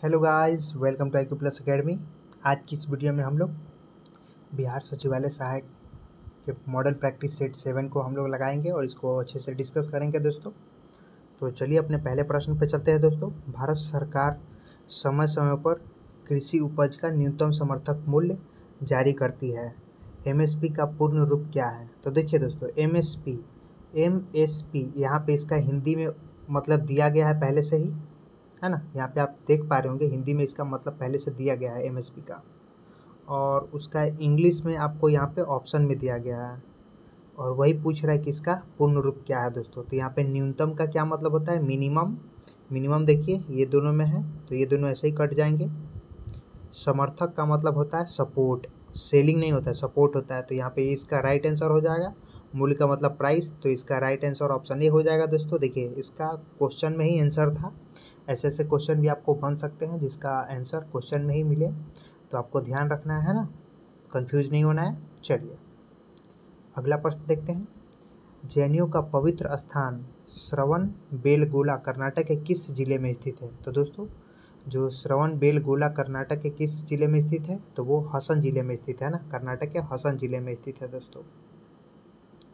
Hello guys, welcome to IQ plus academy. आज की इस वीडियो में हम लोग बिहार सचिवालय सहायक के मॉडल प्रैक्टिस सेट 7 को हम लोग लगाएंगे और इसको अच्छे से डिस्कस करेंगे दोस्तों। तो चलिए अपने पहले प्रश्न पे चलते हैं दोस्तों। भारत सरकार समय समय पर कृषि उपज का न्यूनतम समर्थक मूल्य जारी करती है। MSP का पूर्ण रूप क्या है? तो देखिए दोस्तों, MSP यहाँ पे इसका हिंदी में मतलब दिया गया है पहले से ही, है ना। यहाँ पे आप देख पा रहे होंगे हिंदी में इसका मतलब पहले से दिया गया है MSP का, और उसका इंग्लिश में आपको यहाँ पे ऑप्शन में दिया गया है। और वही पूछ रहा है कि इसका पूर्ण रूप क्या है दोस्तों। तो यहाँ पे न्यूनतम का क्या मतलब होता है? मिनिमम। मिनिमम देखिए ये दोनों में है तो ये दोनों ऐसे ही कट जाएंगे। समर्थक का मतलब होता है सपोर्ट, सेलिंग नहीं होता है, सपोर्ट होता है। तो यहाँ पे इसका राइट आंसर हो जाएगा। मूल्य का मतलब प्राइस, तो इसका राइट आंसर ऑप्शन ए हो जाएगा दोस्तों। देखिए इसका क्वेश्चन में ही आंसर था। ऐसे ऐसे क्वेश्चन भी आपको बन सकते हैं जिसका आंसर क्वेश्चन में ही मिले, तो आपको ध्यान रखना है ना, कंफ्यूज नहीं होना है। चलिए अगला प्रश्न देखते हैं। जैनियों का पवित्र स्थान श्रवण बेलगोला कर्नाटक के किस जिले में स्थित है? तो दोस्तों जो श्रवण बेलगोला कर्नाटक के किस जिले में स्थित है? तो वो हसन जिले में स्थित है ना, कर्नाटक के हसन जिले में स्थित है दोस्तों।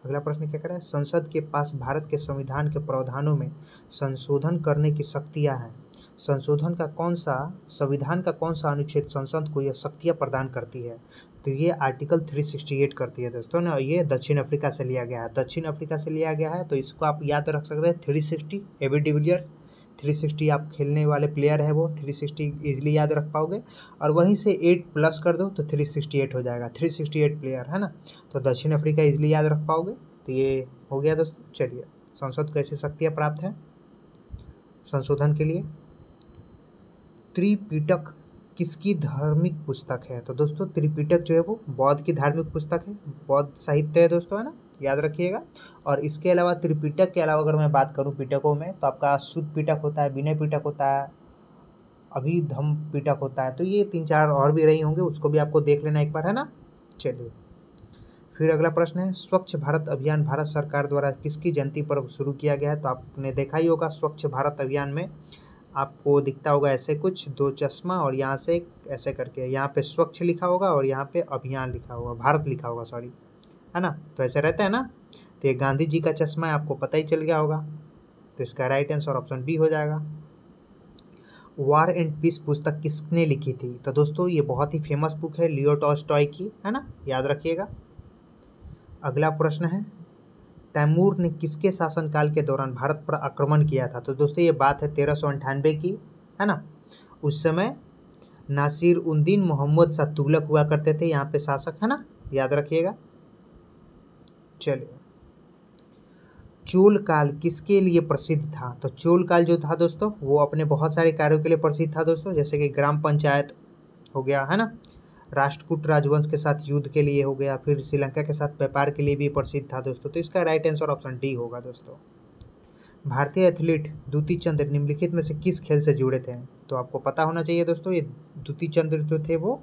अगला प्रश्न क्या करें। संसद के पास भारत के संविधान के प्रावधानों में संशोधन करने की शक्तियां हैं। संशोधन का कौन सा, संविधान का कौन सा अनुच्छेद संसद को यह शक्तियां प्रदान करती है? तो ये आर्टिकल 368 करती है दोस्तों ना। ये दक्षिण अफ्रीका से लिया गया है, दक्षिण अफ्रीका से लिया गया है। तो इसको आप याद रख सकते हैं 360। एबी डिविलियर्स 360 आप खेलने वाले प्लेयर है, वो 360 इजीली याद रख पाओगे। और वहीं से 8 प्लस कर दो तो 368 हो जाएगा, 368 प्लेयर है ना। तो दक्षिण अफ्रीका इजीली याद रख पाओगे। तो ये हो गया दोस्तों। चलिए संसद को ऐसी शक्तियाँ प्राप्त हैं संशोधन के लिए। त्रिपिटक किसकी धार्मिक पुस्तक है? तो दोस्तों त्रिपिटक जो है वो बौद्ध की धार्मिक पुस्तक है, बौद्ध साहित्य है दोस्तों, है ना, याद रखिएगा। और इसके अलावा त्रिपिटक के अलावा अगर मैं बात करूं पिटकों में, तो आपका शुद्ध पिटक होता है, विनय पिटक होता है, अभिधम्म पिटक होता है। तो ये 3-4 और भी रही होंगे, उसको भी आपको देख लेना एक बार, है ना। चलिए फिर अगला प्रश्न है। स्वच्छ भारत अभियान भारत सरकार द्वारा किसकी जयंती पर शुरू किया गया है? तो आपने देखा ही होगा स्वच्छ भारत अभियान में आपको दिखता होगा ऐसे कुछ 2 चश्मा और यहाँ से ऐसे करके, यहाँ पे स्वच्छ लिखा होगा और यहाँ पे अभियान लिखा होगा, भारत लिखा होगा, सॉरी, है ना। तो ऐसे रहता है ना। तो ये गांधी जी का चश्मा है, आपको पता ही चल गया होगा। तो इसका राइट आंसर ऑप्शन बी हो जाएगा। वॉर एंड पीस पुस्तक किसने लिखी थी? तो दोस्तों ये बहुत ही फेमस बुक है लियो टॉल्स्टॉय की, है ना, याद रखिएगा। अगला प्रश्न है। तैमूर ने किसके शासनकाल के दौरान भारत पर आक्रमण किया था? तो दोस्तों ये बात है 1398 की, है ना। उस समय नासिर उद्दीन मोहम्मद शाह तुगलक हुआ करते थे यहाँ पे शासक, है ना, याद रखिएगा। चलिए चोल काल किसके लिए प्रसिद्ध था? तो चोल काल जो था दोस्तों वो अपने बहुत सारे कार्यों के लिए प्रसिद्ध था दोस्तों, जैसे कि ग्राम पंचायत हो गया, है ना, राष्ट्रकूट राजवंश के साथ युद्ध के लिए हो गया, फिर श्रीलंका के साथ व्यापार के लिए भी प्रसिद्ध था दोस्तों। तो इसका राइट आंसर ऑप्शन डी होगा दोस्तों। भारतीय एथलीट दूती चंद निम्नलिखित में से किस खेल से जुड़े थे? तो आपको पता होना चाहिए दोस्तों, ये दूती चंद जो थे वो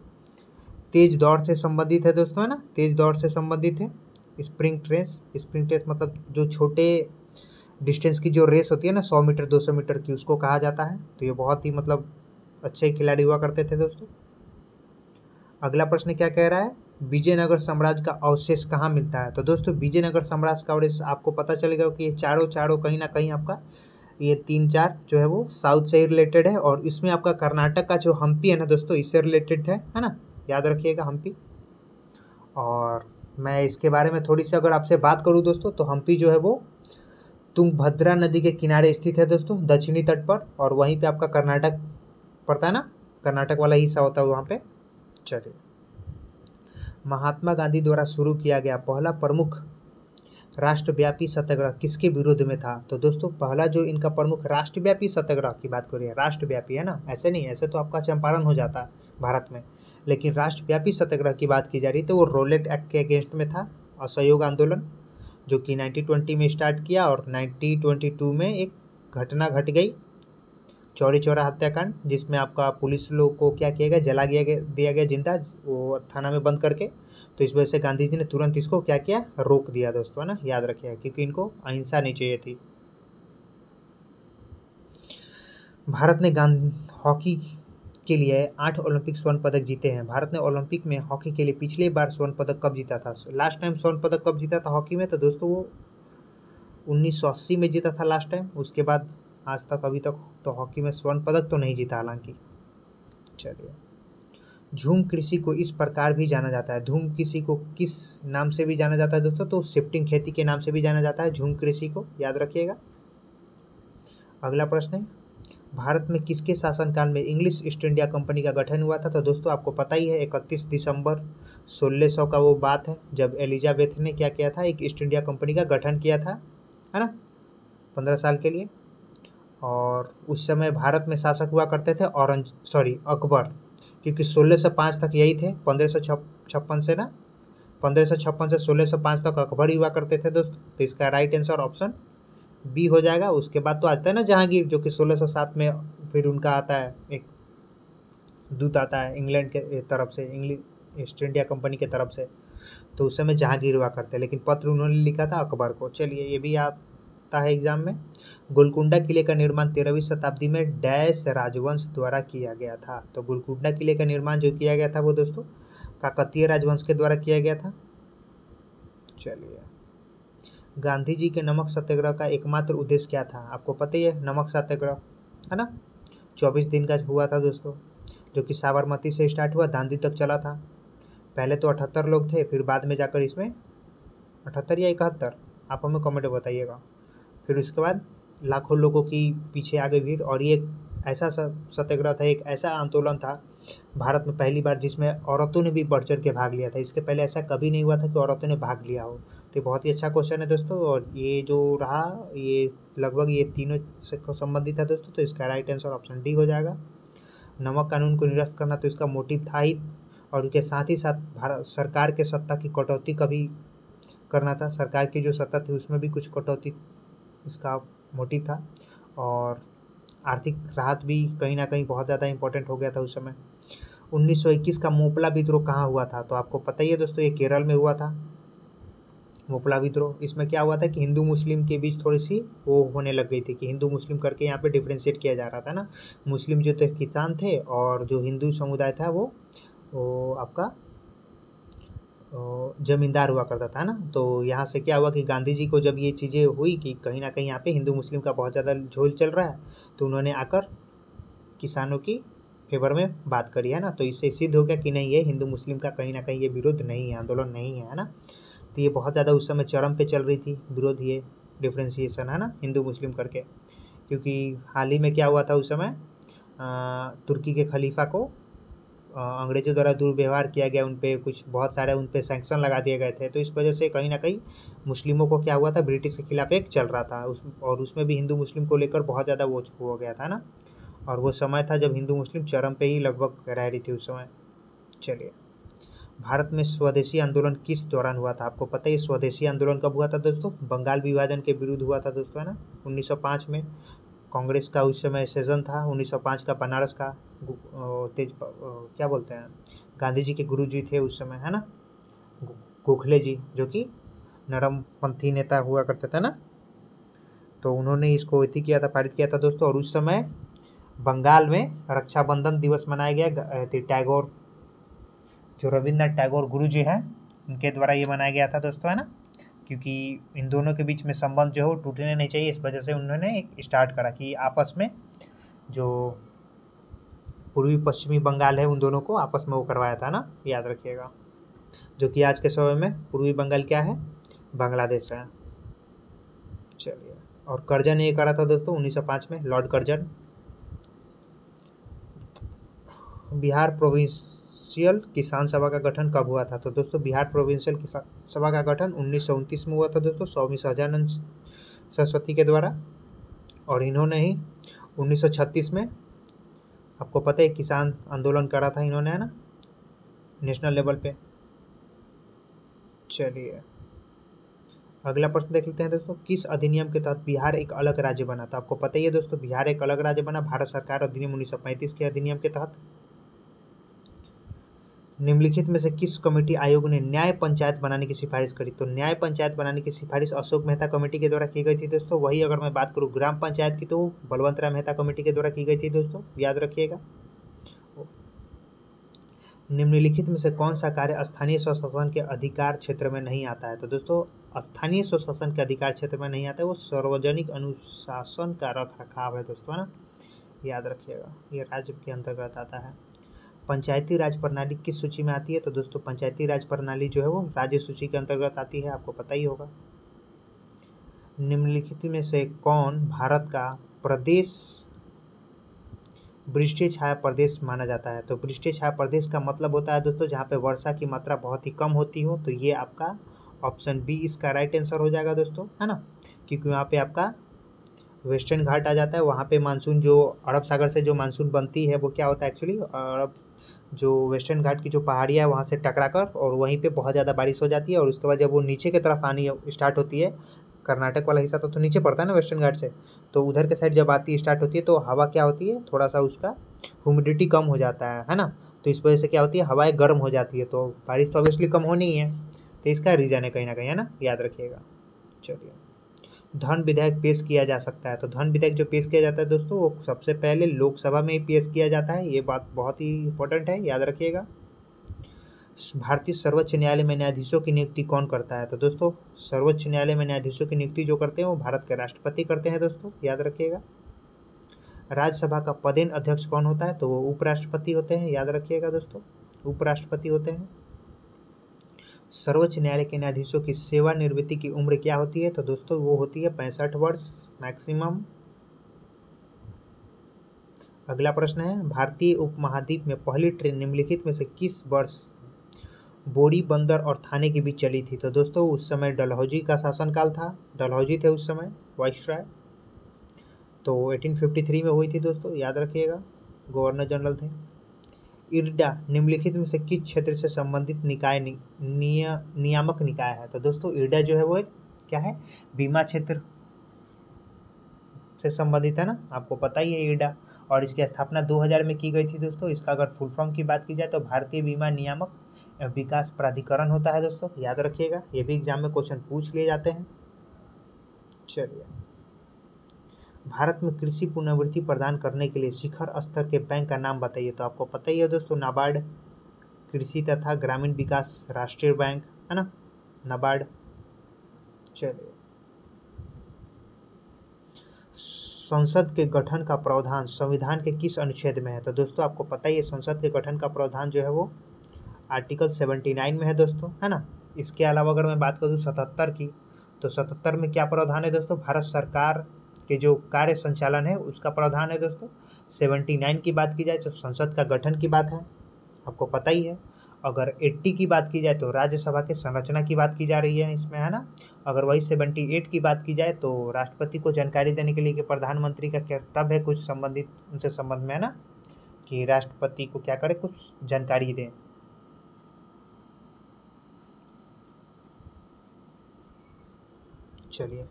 तेज दौड़ से संबंधित है दोस्तों, है ना, तेज दौड़ से संबंधित है। स्प्रिंट रेस मतलब जो छोटे डिस्टेंस की जो रेस होती है ना, 100 मीटर 200 मीटर की, उसको कहा जाता है। तो ये बहुत ही मतलब अच्छे खिलाड़ी हुआ करते थे दोस्तों। अगला प्रश्न क्या कह रहा है। विजयनगर साम्राज्य का अवशेष कहाँ मिलता है? तो दोस्तों विजयनगर साम्राज्य का अवशेष आपको पता चलेगा कि ये चारों कहीं ना कहीं आपका ये 3-4 जो है वो साउथ से ही रिलेटेड है। और इसमें आपका कर्नाटक का जो हम्पी है ना दोस्तों, इससे रिलेटेड है ना, याद रखिएगा हम्पी। और मैं इसके बारे में थोड़ी सी अगर आपसे बात करूँ दोस्तों, तो हम्पी जो है वो तुंगभद्रा नदी के किनारे स्थित है दोस्तों, दक्षिणी तट पर। और वहीं पे आपका कर्नाटक पड़ता है ना, कर्नाटक वाला हिस्सा होता है वहाँ पे। चलिए महात्मा गांधी द्वारा शुरू किया गया पहला प्रमुख राष्ट्रव्यापी सत्याग्रह किसके विरोध में था? तो दोस्तों पहला जो इनका प्रमुख राष्ट्रव्यापी सत्याग्रह की बात करिए, राष्ट्रव्यापी है ना, ऐसे नहीं, ऐसे तो आपका चंपारण हो जाता है भारत में, लेकिन राष्ट्रव्यापी सत्याग्रह की बात की जा रही तो वो रोलेट एक्ट के अगेंस्ट में था। असहयोग आंदोलन जो कि 1920 में स्टार्ट किया और 1922 में एक घटना घट गई, चौरी चौरा हत्याकांड, जिसमें आपका पुलिस लोग को क्या किया गया, दिया गया जिंदा, वो थाना में बंद करके। तो इस वजह से गांधी जी ने तुरंत इसको क्या किया, रोक दिया दोस्तों, है ना, याद रखिएगा, क्योंकि इनको अहिंसा नहीं चाहिए थी। भारत ने हॉकी के लिए 8 ओलंपिक स्वर्ण पदक जीते हैं। भारत ने ओलंपिक में हॉकी के लिए पिछली बार स्वर्ण पदक कब जीता था? लास्ट टाइम स्वर्ण पदक कब जीता था हॉकी में? तो दोस्तों वो 1980 में जीता था लास्ट टाइम। उसके बाद आज तक अभी तक तो हॉकी में स्वर्ण पदक तो नहीं जीता हालांकि। चलिए, झूम कृषि को इस प्रकार भी जाना जाता है। झूम कृषि को किस नाम से भी जाना जाता है दोस्तों? तो शिफ्टिंग खेती के नाम से भी जाना जाता है झूम कृषि को, याद रखिएगा। अगला प्रश्न है, भारत में किसके शासनकाल में इंग्लिश ईस्ट इंडिया कंपनी का गठन हुआ था? तो दोस्तों आपको पता ही है, 31 दिसंबर 1600 का वो बात है जब एलिजाबेथ ने क्या किया था, एक ईस्ट इंडिया कंपनी का गठन किया था, है ना, 15 साल के लिए। और उस समय भारत में शासक हुआ करते थे अकबर, क्योंकि 1605 तक यही थे। 1556 से ना 1556 से 1605 तक अकबर ही हुआ करते थे दोस्तों। तो इसका राइट आंसर ऑप्शन बी हो जाएगा। उसके बाद तो आता है ना जहांगीर, जो कि 1607 में फिर उनका आता है, एक दूत आता है इंग्लैंड के तरफ से, इंग्लिश ईस्ट इंडिया कंपनी के तरफ से। तो उस समय जहांगीर हुआ करते, लेकिन पत्र उन्होंने लिखा था अकबर को। चलिए, ये भी आता है एग्जाम में। गोलकुंडा किले का निर्माण 13वीं शताब्दी में डैश राजवंश द्वारा किया गया था? तो गोलकुंडा किले का निर्माण जो किया गया था वो दोस्तों काकतीय राजवंश के द्वारा किया गया था। चलिए, गांधी जी के नमक सत्याग्रह का एकमात्र उद्देश्य क्या था? आपको पता ही है, नमक सत्याग्रह, है ना, 24 दिन का हुआ था दोस्तों, जो कि साबरमती से स्टार्ट हुआ, दांडी तक चला था। पहले तो 78 लोग थे, फिर बाद में जाकर इसमें 78 या 71, आप हमें कमेंट में बताइएगा। फिर उसके बाद लाखों लोगों की पीछे आ गई भीड़, और ये एक ऐसा सत्याग्रह था, एक ऐसा आंदोलन था भारत में पहली बार जिसमें औरतों ने भी बढ़ चढ़ के भाग लिया था। इसके पहले ऐसा कभी नहीं हुआ था कि औरतों ने भाग लिया हो। तो बहुत ही अच्छा क्वेश्चन है दोस्तों, और ये जो रहा ये लगभग ये तीनों से संबंधित है दोस्तों। तो इसका राइट आंसर ऑप्शन डी हो जाएगा। नमक कानून को निरस्त करना तो इसका मोटिव था ही, और उसके साथ ही साथ भारत सरकार के सत्ता की कटौती का भी करना था। सरकार की जो सत्ता थी उसमें भी कुछ कटौती इसका मोटिव था, और आर्थिक राहत भी कहीं ना कहीं बहुत ज़्यादा इंपॉर्टेंट हो गया था उस समय। 1921 का मोपला विद्रोह कहाँ हुआ था? तो आपको पता ही है दोस्तों, ये केरल में हुआ था मोपला विद्रोह। इसमें क्या हुआ था कि हिंदू मुस्लिम के बीच थोड़ी सी वो होने लग गई थी, कि हिंदू मुस्लिम करके यहाँ पे डिफ्रेंशिएट किया जा रहा था ना। मुस्लिम जो थे किसान थे, और जो हिंदू समुदाय था वो आपका जमींदार हुआ करता था ना। तो यहाँ से क्या हुआ कि गांधी जी को जब ये चीज़ें हुई कि कहीं ना कहीं यहाँ पे हिंदू मुस्लिम का बहुत ज़्यादा झोल चल रहा है, तो उन्होंने आकर किसानों की फेवर में बात करी, है ना। तो इससे सिद्ध हो गया कि नहीं, ये हिंदू मुस्लिम का कहीं ना कहीं ये विरोध नहीं है, आंदोलन नहीं है ना। तो ये बहुत ज़्यादा उस समय चरम पे चल रही थी विरोध, ये डिफ्रेंसिएशन, है ना, हिंदू मुस्लिम करके। क्योंकि हाल ही में क्या हुआ था उस समय, तुर्की के खलीफा को अंग्रेजों द्वारा दुर्व्यवहार किया गया, उन पे कुछ बहुत सारे उन पे सैंक्शन लगा दिए गए थे। तो इस वजह से कहीं ना कहीं मुस्लिमों को क्या हुआ था, ब्रिटिश के खिलाफ एक चल रहा था और उसमें भी हिंदू मुस्लिम को लेकर बहुत ज़्यादा वो हो गया था ना। और वो समय था जब हिंदू मुस्लिम चरम पे ही लगभग रह रही थी उस समय। चलिए, भारत में स्वदेशी आंदोलन किस दौरान हुआ था? आपको पता है स्वदेशी आंदोलन कब हुआ था दोस्तों? बंगाल विभाजन के विरुद्ध हुआ था दोस्तों, है ना, 1905 में। कांग्रेस का उस समय सेशन था 1905 का, बनारस का क्या बोलते हैं, गांधी जी के गुरु जी थे उस समय, है ना, गोखले जी, जो कि नरमपंथी नेता हुआ करते थे ना। तो उन्होंने इसको अथी किया था, पारित किया था दोस्तों। और उस समय बंगाल में रक्षाबंधन दिवस मनाया गया, टैगोर, जो रविन्द्रनाथ टैगोर गुरु जी हैं, उनके द्वारा ये मनाया गया था दोस्तों, है ना। क्योंकि इन दोनों के बीच में संबंध जो हो टूटने नहीं चाहिए, इस वजह से उन्होंने एक स्टार्ट करा कि आपस में जो पूर्वी पश्चिमी बंगाल है उन दोनों को आपस में वो करवाया था ना, याद रखिएगा। जो कि आज के समय में पूर्वी बंगाल क्या है, बांग्लादेश है। चलिए, और कर्जन ये करा था दोस्तों 1905 में, लॉर्ड कर्जन। बिहार प्रोविंशियल किसान सभा का गठन कब हुआ था? तो दोस्तों बिहार प्रोविंशियल किसान सभा का गठन 1929 में हुआ था दोस्तों, स्वामी सहजानंद सरस्वती के द्वारा। और इन्होंने ही 1936 में, आपको पता है, किसान आंदोलन करा था इन्होंने, है ना, नेशनल लेवल पे। चलिए, अगला प्रश्न देख लेते हैं दोस्तों, किस अधिनियम के तहत बिहार एक अलग राज्य बना था? आपको पता ही है दोस्तों, बिहार एक अलग राज्य बना भारत सरकार अधिनियम 1935 के अधिनियम के तहत। निम्नलिखित में से किस कमेटी आयोग ने न्याय पंचायत बनाने की सिफारिश करी? तो न्याय पंचायत बनाने की सिफारिश अशोक मेहता कमेटी के द्वारा की गई थी दोस्तों। वही अगर मैं बात करूँ ग्राम पंचायत की, तो बलवंत राय मेहता कमेटी के द्वारा की गई थी दोस्तों, याद रखिएगा। निम्नलिखित में से कौन सा कार्य स्थानीय स्वशासन के अधिकार क्षेत्र में नहीं आता है? तो दोस्तों स्थानीय स्वशासन के अधिकार क्षेत्र में नहीं आता है, वो सार्वजनिक अनुशासन का रख रखाव है दोस्तों, है ना, याद रखिएगा, ये राज्य के अंतर्गत आता है। पंचायती राज प्रणाली किस सूची में आती है? तो दोस्तों पंचायती राज प्रणाली जो है वो राज्य सूची के अंतर्गत आती है, आपको पता ही होगा। निम्नलिखित में से कौन भारत का प्रदेश वृष्टि छाया प्रदेश माना जाता है? तो वृष्टि छाया प्रदेश का मतलब होता है दोस्तों जहाँ पे वर्षा की मात्रा बहुत ही कम होती हो, तो ये आपका ऑप्शन बी इसका राइट आंसर हो जाएगा दोस्तों, है ना, क्योंकि वहाँ पे आपका वेस्टर्न घाट आ जाता है, वहाँ पे मानसून जो अरब सागर से जो मानसून बनती है वो क्या होता है एक्चुअली, अरब जो वेस्टर्न घाट की जो पहाड़ियाँ है वहाँ से टकराकर और वहीं पे बहुत ज़्यादा बारिश हो जाती है, और उसके बाद जब वो नीचे की तरफ आनी स्टार्ट होती है, कर्नाटक वाला हिस्सा तो नीचे पड़ता है ना वेस्टर्न घाट से, तो उधर के साइड जब आती स्टार्ट होती है तो हवा क्या होती है, थोड़ा सा उसका ह्यूमिडिटी कम हो जाता है ना, तो इस वजह से क्या होती है, हवाएं गर्म हो जाती है, तो बारिश तो ऑब्वियसली कम होनी ही है, तो इसका रीज़न है कहीं ना कहीं, है ना, याद रखिएगा। चलिए, धन विधेयक पेश किया जा सकता है? तो धन विधेयक जो पेश किया जाता है दोस्तों वो सबसे पहले लोकसभा में ही पेश किया जाता है, ये बात बहुत ही इंपॉर्टेंट है, याद रखिएगा। भारतीय सर्वोच्च न्यायालय में न्यायाधीशों की नियुक्ति कौन करता है? तो दोस्तों सर्वोच्च न्यायालय में न्यायाधीशों की नियुक्ति जो करते हैं वो भारत के राष्ट्रपति करते हैं दोस्तों, याद रखिएगा। राज्यसभा का पदेन अध्यक्ष कौन होता है? तो वो उपराष्ट्रपति होते हैं, याद रखिएगा दोस्तों, उपराष्ट्रपति होते हैं। सर्वोच्च न्यायालय के न्यायाधीशों की सेवानिवृत्ति की उम्र क्या होती है? तो दोस्तों वो होती है 65 वर्ष मैक्सिमम। अगला प्रश्न है, भारतीय उपमहाद्वीप में पहली ट्रेन निम्नलिखित में से किस वर्ष बोरी बंदर और थाने के बीच चली थी? तो दोस्तों उस समय डलहौजी का शासनकाल था, डलहौजी थे उस समय वाइसराय, तो 1853 में हुई थी दोस्तों, याद रखिएगा, गवर्नर जनरल थे। इरडा निम्नलिखित में से किस क्षेत्र से संबंधित निकाय नियामक निकाय है? तो दोस्तों इरडा जो है वो एक क्या है, बीमा क्षेत्र से संबंधित है ना, आपको पता ही है इरडा, और इसकी स्थापना 2000 में की गई थी दोस्तों। इसका अगर फुल फॉर्म की बात की जाए तो भारतीय बीमा नियामक विकास प्राधिकरण होता है दोस्तों, याद रखिएगा, ये भी एग्जाम में क्वेश्चन पूछ लिए जाते हैं। चलिए, भारत में कृषि पुनर्वृत्ति प्रदान करने के लिए शिखर स्तर के बैंक का नाम बताइए? तो आपको पता ही है दोस्तों, नाबार्ड, कृषि तथा ग्रामीण विकास राष्ट्रीय बैंक, है ना, नाबार्ड। चलिए, संसद के गठन का प्रावधान संविधान के किस अनुच्छेद में है? तो दोस्तों आपको पता ही है संसद के गठन का प्रावधान जो है वो आर्टिकल 79 में है दोस्तों, है ना। इसके अलावा अगर मैं बात करूँ 77 की, तो 77 में क्या प्रावधान है दोस्तों, भारत सरकार के जो कार्य संचालन है उसका प्रावधान है दोस्तों। 79 की बात की जाए तो संसद का गठन की बात है, आपको पता ही है। अगर 80 की बात की जाए तो राज्यसभा के संरचना की बात की जा रही है इसमें, है ना। अगर वही 78 की बात की जाए तो राष्ट्रपति को जानकारी देने के लिए कि प्रधानमंत्री का कर्तव्य है कुछ संबंधित उनसे संबंध में, है ना, कि राष्ट्रपति को क्या करे, कुछ जानकारी दें। चलिए,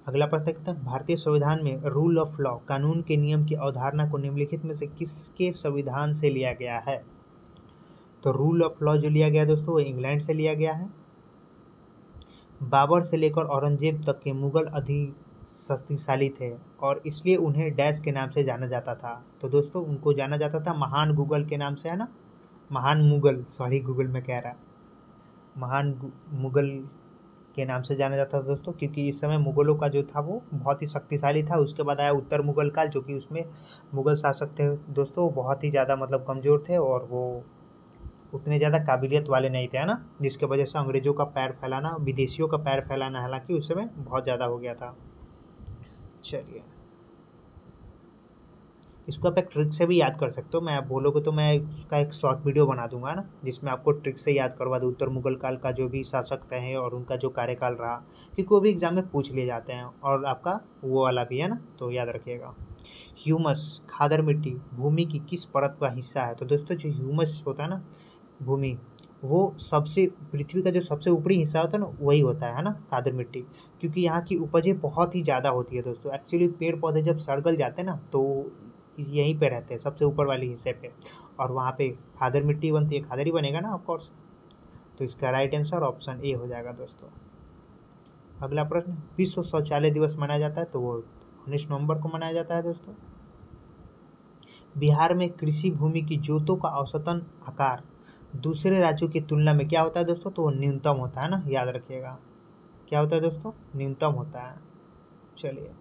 अगला प्रश्न कहते हैं, भारतीय संविधान में रूल ऑफ लॉ कानून के नियम की अवधारणा को निम्नलिखित में से किसके संविधान से लिया गया है? तो रूल ऑफ लॉ जो लिया गया दोस्तों वो इंग्लैंड से लिया गया है। बाबर से लेकर औरंगजेब तक के मुगल अधिक शक्तिशाली थे और इसलिए उन्हें डैश के नाम से जाना जाता था। तो दोस्तों उनको जाना जाता था महान गूगल के नाम से, है ना, महान मुगल, सॉरी गूगल में कह रहा, महान मुगल के नाम से जाना जाता था दोस्तों, क्योंकि इस समय मुगलों का जो था वो बहुत ही शक्तिशाली था। उसके बाद आया उत्तर मुगल काल, जो कि उसमें मुगल शासक थे दोस्तों वो बहुत ही ज़्यादा मतलब कमज़ोर थे और वो उतने ज़्यादा काबिलियत वाले नहीं थे, है ना, जिसके वजह से अंग्रेज़ों का पैर फैलाना, विदेशियों का पैर फैलाना हालांकि उस समय बहुत ज़्यादा हो गया था। चलिए, इसको आप एक ट्रिक से भी याद कर सकते हो, मैं आप बोलोगे तो मैं उसका एक शॉर्ट वीडियो बना दूंगा ना, जिसमें आपको ट्रिक से याद करवा दूँ उत्तर मुगल काल का जो भी शासक रहे और उनका जो कार्यकाल रहा, क्योंकि वो भी एग्जाम में पूछ लिए जाते हैं और आपका वो वाला भी, है ना, तो याद रखिएगा। ह्यूमस खादर मिट्टी भूमि की किस परत का हिस्सा है? तो दोस्तों जो ह्यूमस होता है ना भूमि, वो सबसे पृथ्वी का जो सबसे ऊपरी हिस्सा होता है ना वही होता है ना, खादर मिट्टी, क्योंकि यहाँ की उपजें बहुत ही ज़्यादा होती है दोस्तों। एक्चुअली पेड़ पौधे जब सड़गल जाते हैं ना तो यहीं पे रहते हैं सबसे ऊपर वाले हिस्से पे, और वहाँ पे खादर मिट्टी बनती है, खादर ही बनेगा ना ऑफकोर्स, तो इसका राइट आंसर ऑप्शन ए हो जाएगा दोस्तों। अगला प्रश्न, विश्व शौचालय दिवस मनाया जाता है तो वो 19 नवंबर को मनाया जाता है दोस्तों। बिहार में कृषि भूमि की जोतों का औसतन आकार दूसरे राज्यों की तुलना में क्या होता है दोस्तों, तो वो न्यूनतम होता है ना, याद रखिएगा। क्या होता है दोस्तों, न्यूनतम होता है। चलिए,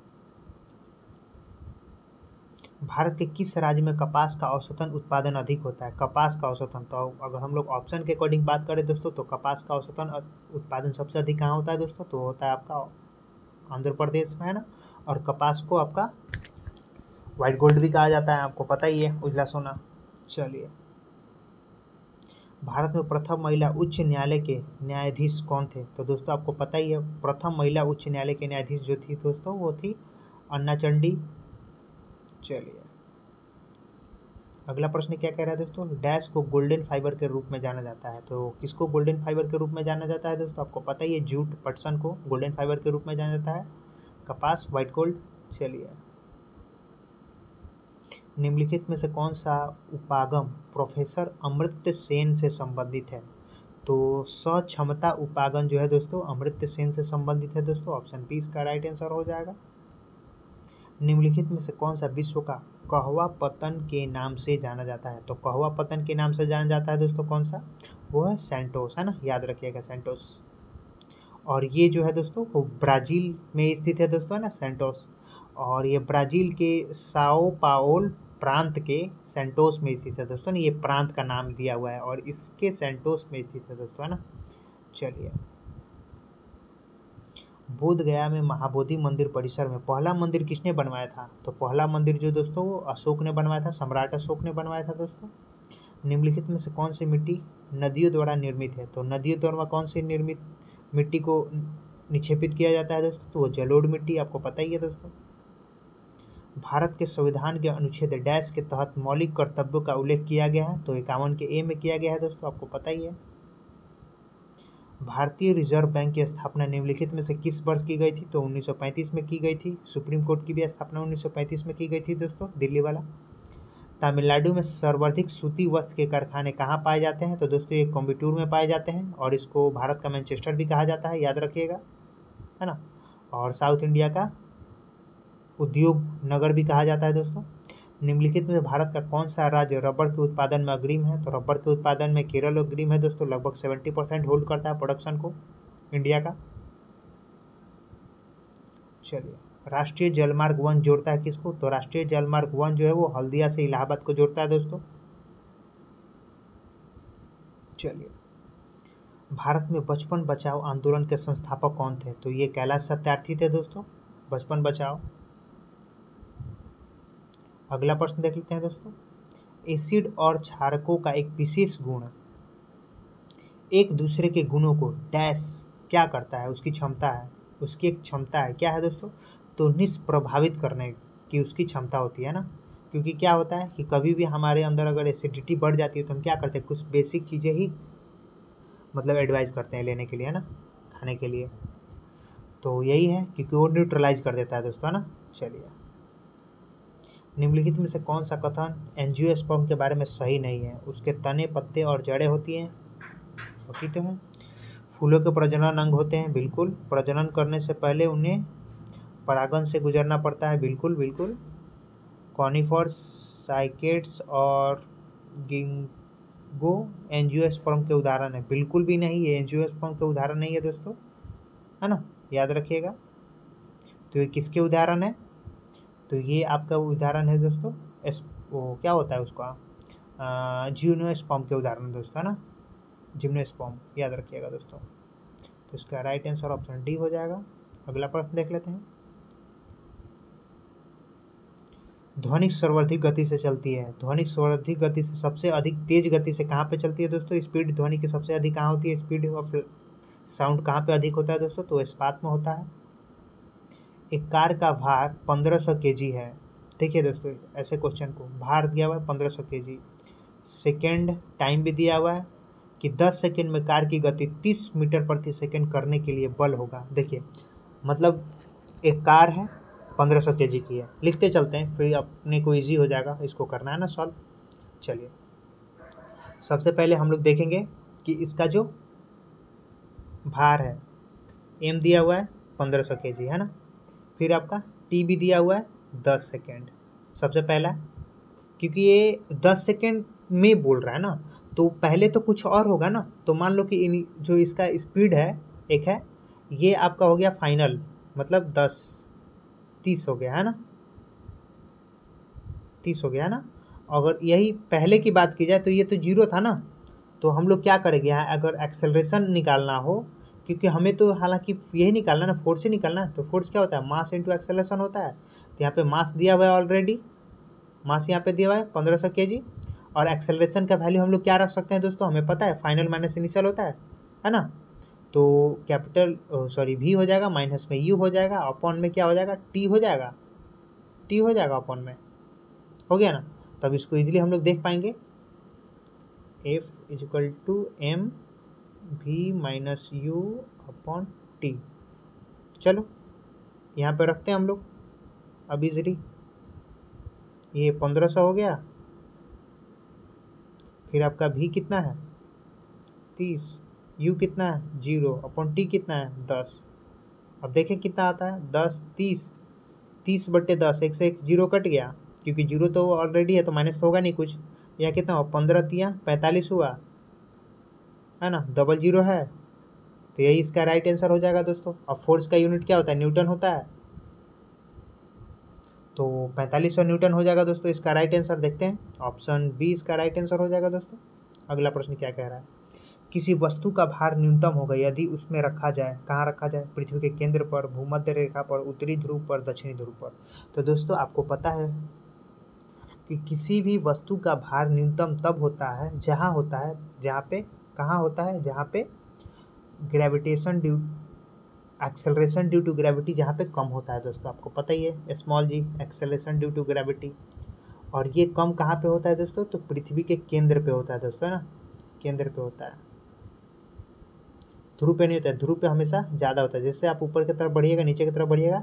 भारत के किस राज्य में कपास का औसतन उत्पादन अधिक होता है? कपास का औसतन, तो अगर हम लोग ऑप्शन के अकॉर्डिंग बात करें दोस्तों, तो कपास का औसतन उत्पादन सबसे अधिक कहाँ होता है दोस्तों, तो होता है आपका आंध्र प्रदेश में, है ना। और कपास को आपका व्हाइट गोल्ड भी कहा जाता है, आपको पता ही है, उजला सोना। चलिए, भारत में प्रथम महिला उच्च न्यायालय के न्यायाधीश कौन थे? तो दोस्तों आपको पता ही है, प्रथम महिला उच्च न्यायालय के न्यायाधीश जो थी दोस्तों, वो थी अन्ना चंडी। चलिए, अगला प्रश्न क्या कह रहा है दोस्तों, डैश को गोल्डन फाइबर के रूप में जाना जाता है? तो किसको गोल्डन फाइबर के रूप में जाना जाता है दोस्तों, आपको पता ही है, जूट पटसन को गोल्डन फाइबर के रूप में जाना जाता है, कपास व्हाइट गोल्ड। चलिए, निम्नलिखित में से कौन सा उपागम प्रोफेसर अमर्त्य सेन से संबंधित है? तो सक्षमता उपागम जो है दोस्तों, अमर्त्य सेन से संबंधित है दोस्तों, ऑप्शन बी इसका राइट आंसर हो जाएगा। निम्नलिखित में से कौन सा विश्व का कहवा पतन के नाम से जाना जाता है? तो कहवा पतन के नाम से जाना जाता है दोस्तों, कौन सा, वो है सैंटोस, है ना, याद रखिएगा सैंटोस। और ये जो है दोस्तों, वो ब्राज़ील में स्थित है दोस्तों, है ना, सैंटोस। और ये ब्राज़ील के साओ पाओल प्रांत के सैंटोस में स्थित है दोस्तों, ने ये प्रांत का नाम दिया हुआ है और इसके सैंटोस में स्थित है दोस्तों, है ना। चलिए, बोध गया में महाबोधि मंदिर परिसर में पहला मंदिर किसने बनवाया था? तो पहला मंदिर जो दोस्तों, वो अशोक ने बनवाया था, सम्राट अशोक ने बनवाया था दोस्तों। निम्नलिखित में से कौन सी मिट्टी नदियों द्वारा निर्मित है? तो नदियों द्वारा कौन सी निर्मित मिट्टी को निक्षेपित किया जाता है दोस्तों, तो वो जलोढ़ मिट्टी, आपको पता ही है दोस्तों। भारत के संविधान के अनुच्छेद डैश के तहत मौलिक कर्तव्यों का उल्लेख किया गया है? तो 51 के ए में किया गया है दोस्तों, आपको पता ही है। भारतीय रिजर्व बैंक की स्थापना निम्नलिखित में से किस वर्ष की गई थी? तो 1935 में की गई थी। सुप्रीम कोर्ट की भी स्थापना 1935 में की गई थी दोस्तों, दिल्ली वाला। तमिलनाडु में सर्वाधिक सूती वस्त्र के कारखाने कहाँ पाए जाते हैं? तो दोस्तों ये कोयम्बटूर में पाए जाते हैं और इसको भारत का मैनचेस्टर भी कहा जाता है, याद रखिएगा, है ना। और साउथ इंडिया का उद्योग नगर भी कहा जाता है दोस्तों। निम्नलिखित में भारत का कौन सा राज्य रबर के उत्पादन में अग्रिम है? तो रबर के उत्पादन में केरल अग्रिम है दोस्तों, लगभग 70% होल्ड करता है प्रोडक्शन को इंडिया का। चलिए, राष्ट्रीय जलमार्ग 1 जोड़ता है किसको? तो राष्ट्रीय जलमार्ग 1 जो है वो हल्दिया से इलाहाबाद को जोड़ता है दोस्तों। चलिए, भारत में बचपन बचाओ आंदोलन के संस्थापक कौन थे? तो ये कैलाश सत्यार्थी थे दोस्तों, बचपन बचाओ। अगला प्रश्न देख लेते हैं दोस्तों, एसिड और क्षारकों का एक विशेष गुण एक दूसरे के गुणों को डैश क्या करता है, उसकी क्षमता है, उसकी एक क्षमता है, क्या है दोस्तों, तो निष्प्रभावित करने की उसकी क्षमता होती है ना। क्योंकि क्या होता है कि कभी भी हमारे अंदर अगर एसिडिटी बढ़ जाती है तो हम क्या करते हैं, कुछ बेसिक चीज़ें ही मतलब एडवाइस करते हैं लेने के लिए, है ना, खाने के लिए। तो यही है, क्योंकि वो न्यूट्रलाइज कर देता है दोस्तों, है ना। चलिए, निम्नलिखित में से कौन सा कथन एंजियोस्पर्म के बारे में सही नहीं है? उसके तने, पत्ते और जड़ें होती हैं, होती तो हैं। फूलों के प्रजनन अंग होते हैं, बिल्कुल। प्रजनन करने से पहले उन्हें परागन से गुजरना पड़ता है, बिल्कुल बिल्कुल। कॉनिफर्स, साइकेड्स और गिंगो एंजियोस्पर्म के उदाहरण है, बिल्कुल भी नहीं, ये एंजियोस्पर्म के उदाहरण नहीं है दोस्तों, है ना, याद रखिएगा। तो ये किसके उदाहरण है? तो ये आपका उदाहरण है दोस्तों, वो क्या होता है उसका, जिम्नोस्पर्म के उदाहरण दोस्तों, है ना, जिम्नोस्पर्म, याद रखिएगा दोस्तों। तो इसका राइट आंसर ऑप्शन डी हो जाएगा। अगला प्रश्न देख लेते हैं, ध्वनिक सर्वाधिक गति से चलती है, ध्वनिक सर्वाधिक गति से सबसे अधिक तेज गति से कहाँ पे चलती है दोस्तों? स्पीड ध्वनि की सबसे अधिक कहाँ होती है? स्पीड ऑफ साउंड कहाँ पे अधिक होता है दोस्तों? तो इस्पात में होता है। एक कार का भार 1500 kg है, देखिए दोस्तों ऐसे क्वेश्चन को, भार दिया हुआ है 1500 kg, सेकेंड टाइम भी दिया हुआ है कि 10 सेकेंड में कार की गति 30 मीटर प्रति सेकेंड करने के लिए बल होगा। देखिए, मतलब एक कार है 1500 kg की है, लिखते चलते हैं फिर अपने को ईजी हो जाएगा, इसको करना है ना सॉल्व। चलिए, सबसे पहले हम लोग देखेंगे कि इसका जो भार है, एम दिया हुआ है 1500 kg, है ना। फिर आपका टी भी दिया हुआ है 10 सेकेंड, सबसे पहला क्योंकि ये 10 सेकेंड में बोल रहा है ना, तो पहले तो कुछ और होगा ना। तो मान लो कि जो इसका स्पीड है एक है, ये आपका हो गया फाइनल, मतलब 10 30 हो गया है ना, 30 हो गया है ना। अगर यही पहले की बात की जाए तो ये तो जीरो था ना, तो हम लोग क्या करेंगे यहाँ, अगर एक्सेलरेशन निकालना हो, क्योंकि हमें तो हालांकि यही निकालना ना, फोर्स ही निकालना है। तो फोर्स क्या होता है, मास इंटू एक्सेलरेशन होता है। तो यहाँ पे मास दिया हुआ है ऑलरेडी, मास यहाँ पे दिया हुआ है 1500 kg, और एक्सेलरेशन का वैल्यू हम लोग क्या रख सकते हैं दोस्तों, हमें पता है फाइनल माइनस इनिशियल होता है ना। तो कैपिटल सॉरी v हो जाएगा, माइनस में u हो जाएगा, अपॉन में क्या हो जाएगा, t हो जाएगा, t हो जाएगा अपॉन में, हो गया ना। तब इसको इजीली हम लोग देख पाएंगे, F is equal to m v minus u upon t. चलो यहाँ पे रखते हैं हम लोग अब इजीली, ये 1500 हो गया, फिर आपका v कितना है 30, u कितना है 0 अपॉन t कितना है 10। अब देखें कितना आता है 10 30, 30/10, एक से एक जीरो कट गया, क्योंकि जीरो तो ऑलरेडी है तो माइनस तो होगा नहीं कुछ। यहाँ कितना हुआ 15 तिया 45 हुआ है ना, डबल जीरो है, तो यही इसका राइट आंसर हो जाएगा दोस्तों। अब फोर्स का यूनिट क्या होता है, न्यूटन होता है, तो 4500 न्यूटन हो जाएगा दोस्तों इसका राइट आंसर। देखते हैं ऑप्शन बी इसका राइट आंसर हो जाएगा दोस्तों। अगला प्रश्न क्या कह रहा है, किसी वस्तु का भार न्यूनतम होगा यदि उसमें रखा जाए, कहाँ रखा जाए, पृथ्वी के केंद्र पर, भूमध्य रेखा पर, उत्तरी ध्रुव पर, दक्षिणी ध्रुव पर। तो दोस्तों आपको पता है कि किसी भी वस्तु का भार न्यूनतम तब होता है जहाँ होता है, जहाँ पे, कहाँ होता है, जहाँ पे gravitation due acceleration due to gravity जहाँ पे कम होता है दोस्तों। आपको पता ही है small g, acceleration due to gravity. और ये कम कहाँ पे होता है दोस्तों, तो पृथ्वी के केंद्र पे होता है दोस्तों, है ना, केंद्र पे होता है, ध्रुव पे नहीं होता है। ध्रुव पे हमेशा ज़्यादा होता है। जैसे आप ऊपर की तरफ बढ़िएगा, नीचे की तरफ बढ़िएगा,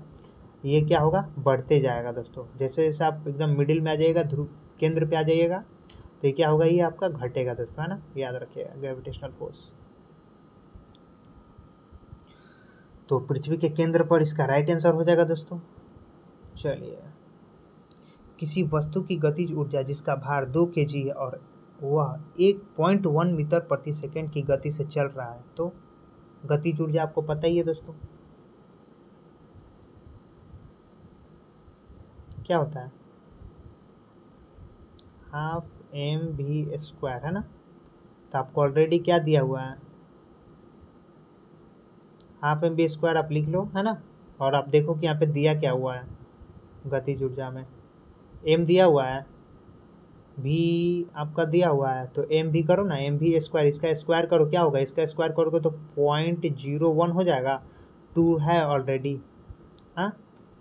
ये क्या होगा, बढ़ते जाएगा दोस्तों। जैसे जैसे आप एकदम मिडिल में आ जाइएगा, ध्रुव केंद्र पे आ जाइएगा, तो ये क्या होगा, ये आपका घटेगा दोस्तों, है ना, याद रखिएगा ग्रेविटेशनल फोर्स। तो पृथ्वी के केंद्र पर इसका राइट आंसर हो जाएगा दोस्तों। चलिए, किसी वस्तु की गतिज ऊर्जा जिसका भार 2 kg है और वह 1.1 मीटर प्रति सेकंड की गति से चल रहा है, तो गतिज ऊर्जा आपको पता ही है दोस्तों क्या होता है, हाफ एम वी स्क्वायर, है ना। तो आपको ऑलरेडी क्या दिया हुआ है, हाफ एम वी स्क्वायर आप लिख लो, है ना। और आप देखो कि यहाँ पे दिया क्या हुआ है, गतिज ऊर्जा में एम दिया हुआ है, भी आपका दिया हुआ है, तो एम भी करो ना, एम भी स्क्वायर, इसका स्क्वायर करो, क्या होगा, इसका स्क्वायर करोगे तो 0.01 हो जाएगा, 2 है ऑलरेडी, हाँ,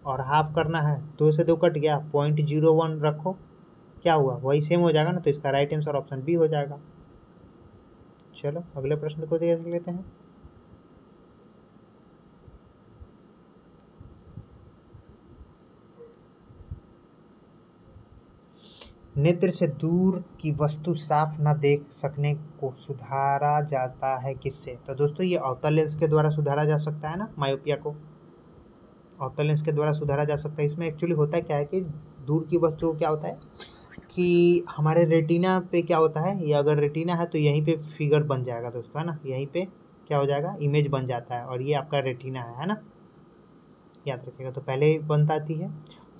और हाफ करना है, 2 से 2 कट गया, 0.01 रखो, क्या हुआ, वही सेम हो जाएगा ना। तो इसका राइट आंसर ऑप्शन बी हो जाएगा। चलो अगले प्रश्न को देख लेते हैं। नेत्र से दूर की वस्तु साफ न देख सकने को सुधारा जाता है किससे। तो दोस्तों ये अवतल लेंस के द्वारा सुधारा जा सकता है ना, मायोपिया को अवतल लेंस के द्वारा सुधारा जा सकता है। इसमें एक्चुअली होता क्या है कि दूर की वस्तु क्या होता है कि हमारे रेटिना पे क्या होता है, ये अगर रेटिना है तो यहीं पे फिगर बन जाएगा दोस्तों, है ना, यहीं पे क्या हो जाएगा, इमेज बन जाता है, और ये आपका रेटिना है ना, याद रखिएगा। तो पहले ही बनता आती है,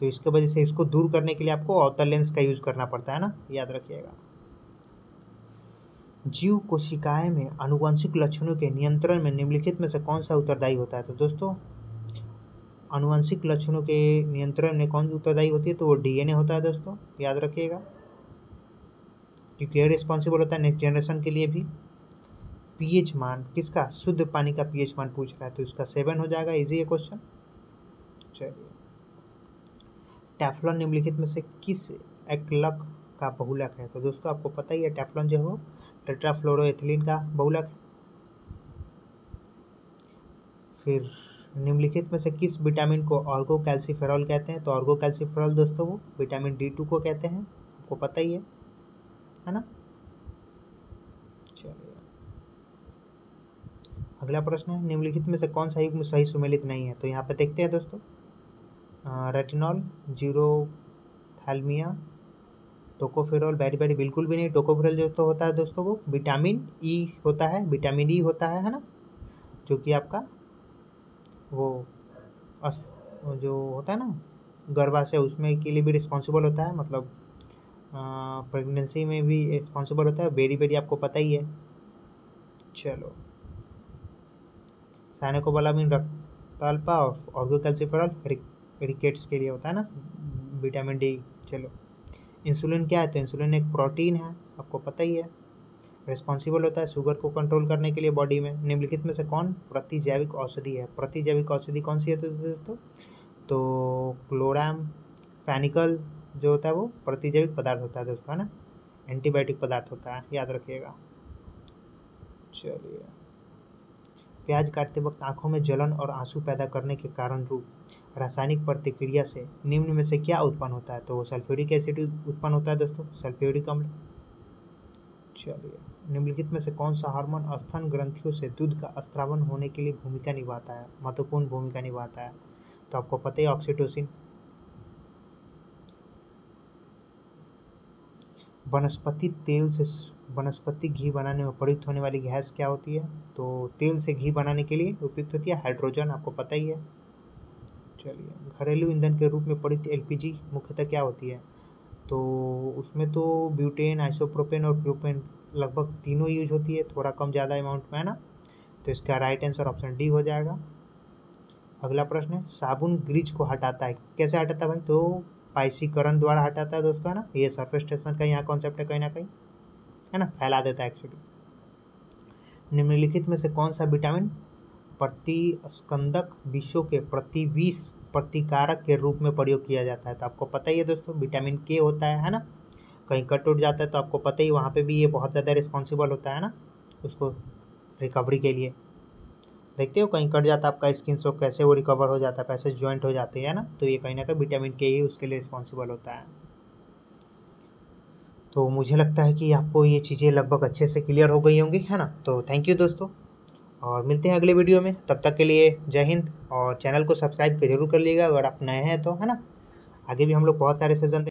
तो इसके वजह से इसको दूर करने के लिए आपको अवतल लेंस का यूज करना पड़ता है ना, याद रखिएगा। जीव कोशिकाएं में आनुवंशिक लक्षणों के नियंत्रण में निम्नलिखित में से कौन सा उत्तरदायी होता है। तो दोस्तों आनुवंशिक लक्षणों के नियंत्रण में कौन उत्तरदायी होती है, तो वो डीएनए होता है दोस्तों, याद रखिएगा, क्योंकि ये रिस्पॉन्सिबल होता है नेक्स्ट जनरेशन के लिए भी। पीएच मान किसका, शुद्ध पानी का पीएच मान पूछ रहा है, तो इसका 7 हो जाएगा, इजी है क्वेश्चन। चलिए, टेफ्लॉन निम्नलिखित में से किस एकलक का बहुलक है। तो दोस्तों आपको पता ही है टेफ्लॉन जो हो टेट्राफ्लोरोएथिलीन का बहुलक है। फिर निम्नलिखित में से किस विटामिन को ऑर्गो कैल्सीफेरॉल कहते हैं। तो ऑर्गो कैल्सीफेरॉल दोस्तों वो विटामिन D2 को कहते हैं, आपको पता ही है ना। चलिए अगला प्रश्न है, निम्नलिखित में से कौन सा युग्म सही सुमेलित नहीं है। तो यहाँ पे देखते हैं दोस्तों, रेटिनॉल, जीरोथैल्मिया, टोकोफेरॉल बेरी बिल्कुल भी नहीं। टोकोफेरॉल जो तो होता है दोस्तों वो विटामिन ई होता है, विटामिन ई होता है ना, जो कि आपका वो जो होता है ना गर्भाशय उसमें के लिए भी रिस्पॉन्सिबल होता है, मतलब प्रेगनेंसी में भी रिस्पॉन्सिबल होता है। बेरी आपको पता ही है। चलो, साइनोकोबालामिन रक्ताल्पा और ऑर्गोकैल्सिफेरॉल रिकेट्स के लिए होता है ना, विटामिन डी। चलो, इंसुलिन क्या है? तो इंसुलिन एक प्रोटीन है, आपको पता ही है, रिस्पॉन्सिबल होता है शुगर को कंट्रोल करने के लिए बॉडी में। निम्नलिखित में से कौन प्रतिजैविक औषधि है? प्रतिजैविक औषधि कौन सी है दोस्तों? तो क्लोराम फेनिकल जो होता है वो प्रतिजैविक पदार्थ होता है दोस्तों, है ना, एंटीबायोटिक पदार्थ होता है, याद रखिएगा। चलिए, प्याज काटते वक्त आंखों में जलन और आंसू पैदा करने के कारण रूप रासायनिक प्रतिक्रिया से निम्न में से क्या उत्पन्न होता है? तो सल्फ्यूरिक एसिड उत्पन्न होता है दोस्तों, सल्फ्यूरिक अम्ल। चलिए, निम्नलिखित में से कौन सा हार्मोन स्तन ग्रंथियों से दूध का स्रावन होने के लिए भूमिका निभाता है, महत्वपूर्ण भूमिका निभाता है? तो आपको पता है ऑक्सीटोसिन। वनस्पति तेल से वनस्पति घी बनाने में प्रयुक्त होने वाली गैस क्या होती है? तो तेल से घी बनाने के लिए उपयुक्त होती है हाइड्रोजन, आपको पता ही है। चलिए, घरेलू ईंधन के रूप में प्रयुक्त एलपीजी मुख्यतः क्या होती है? तो उसमें तो ब्यूटेन, आइसोप्रोपेन और प्रोपेन लगभग तीनों यूज होती है, थोड़ा कम ज़्यादा अमाउंट में, है ना। तो इसका राइट आंसर ऑप्शन डी हो जाएगा। अगला प्रश्न है, साबुन ग्रीज को हटाता है, कैसे हटाता है भाई? तो पाइसीकरण द्वारा हटाता है दोस्तों, है ना। ये सरफेस टेंशन का यहाँ कॉन्सेप्ट है कहीं ना कहीं, है ना, फैला देता है एक्चुअली। निम्नलिखित में से कौन सा विटामिन प्रतिस्कंदक विषों के प्रतिविष प्रतिकारक के रूप में प्रयोग किया जाता है? तो आपको पता ही है दोस्तों, विटामिन के होता है ना। कहीं कट उठ जाता है तो आपको पता ही, वहाँ पे भी ये बहुत ज़्यादा रिस्पॉन्सिबल होता है ना उसको रिकवरी के लिए। देखते हो कहीं कट जाता है आपका स्किन, तो कैसे वो रिकवर हो जाता है, कैसे ज्वाइंट हो जाते हैं ना। तो ये कहीं ना कहीं विटामिन के ही उसके लिए रिस्पॉन्सिबल होता है। तो मुझे लगता है कि आपको ये चीज़ें लगभग अच्छे से क्लियर हो गई होंगी, है ना। तो थैंक यू दोस्तों, और मिलते हैं अगले वीडियो में। तब तक के लिए जय हिंद, और चैनल को सब्सक्राइब जरूर कर लीजिएगा अगर आप नए हैं तो, है ना। आगे भी हम लोग बहुत सारे सेशन